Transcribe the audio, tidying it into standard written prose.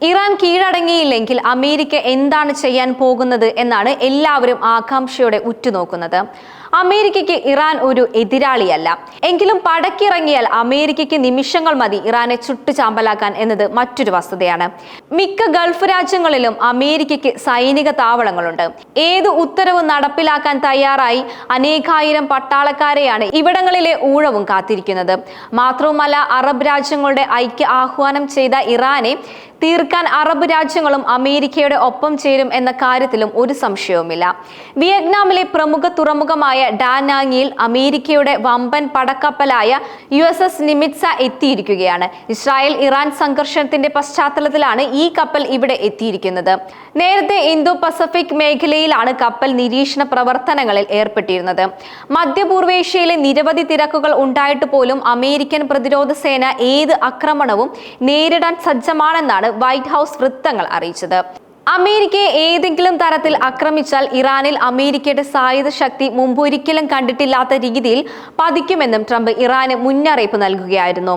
Iran കീഴടങ്ങിയില്ലെങ്കിൽ America എന്താണ് ചെയ്യാൻ പോകുന്നത് എന്നാണ് എല്ലാവരും ആകാംക്ഷയോടെ ഉറ്റുനോക്കുന്നത്. അമേരിക്കയ്ക്ക് ഇറാൻ ഒരു എതിരാളിയല്ല. എങ്കിലും പടക്കിറങ്ങിയാൽ അമേരിക്കയ്ക്ക് നിമിഷങ്ങൾ മതി ഇറാനെ ചുട്ടുചാമ്പലാക്കാൻ എന്നത് മറ്റൊരു വസ്തുതയാണ്. മിക്ക ഗൾഫ് രാജ്യങ്ങളിലും അമേരിക്കയ്ക്ക് സൈനിക താവളങ്ങളുണ്ട്. ഏത് ഉത്തരവ് നടപ്പിലാക്കാൻ തയ്യാറായി അനേകായിരം പട്ടാളക്കാരെയാണ് ഇവിടങ്ങളിലെ ഊഴവും കാത്തിരിക്കുന്നത്. മാത്രവുമല്ല, അറബ് രാജ്യങ്ങളുടെ ഐക്യ ആഹ്വാനം ചെയ്ത ഇറാനെ തീർക്കാൻ അറബ് രാജ്യങ്ങളും അമേരിക്കയുടെ ഒപ്പം ചേരും എന്ന കാര്യത്തിലും ഒരു സംശയവുമില്ല. വിയറ്റ്നാമിലെ പ്രമുഖ തുറമുഖമായ ഡാനാങ്ങിയിൽ അമേരിക്കയുടെ വമ്പൻ പടക്കപ്പലായ USS നിമിറ്റ്സ എത്തിയിരിക്കുകയാണ്. ഇസ്രായേൽ ഇറാൻ സംഘർഷത്തിന്റെ പശ്ചാത്തലത്തിലാണ് ഈ കപ്പൽ ഇവിടെ എത്തിയിരിക്കുന്നത്. നേരത്തെ ഇന്തോ പസഫിക് മേഖലയിലാണ് കപ്പൽ നിരീക്ഷണ പ്രവർത്തനങ്ങളിൽ ഏർപ്പെട്ടിരുന്നത്. മധ്യപൂർവേഷ്യയിലെ നിരവധി തിരക്കുകൾ ഉണ്ടായിട്ട് പോലും അമേരിക്കൻ പ്രതിരോധ സേന ഏത് ആക്രമണവും നേരിടാൻ സജ്ജമാണെന്നാണ് വൈറ്റ് ഹൗസ് വൃത്തങ്ങൾ അറിയിച്ചത്. അമേരിക്കയെ ഏതെങ്കിലും തരത്തിൽ ആക്രമിച്ചാൽ ഇറാനിൽ അമേരിക്കയുടെ സായുധ ശക്തി മുമ്പൊരിക്കലും കണ്ടിട്ടില്ലാത്ത രീതിയിൽ പതിക്കുമെന്നും ട്രംപ് ഇറാന് മുന്നറിയിപ്പ് നൽകുകയായിരുന്നു.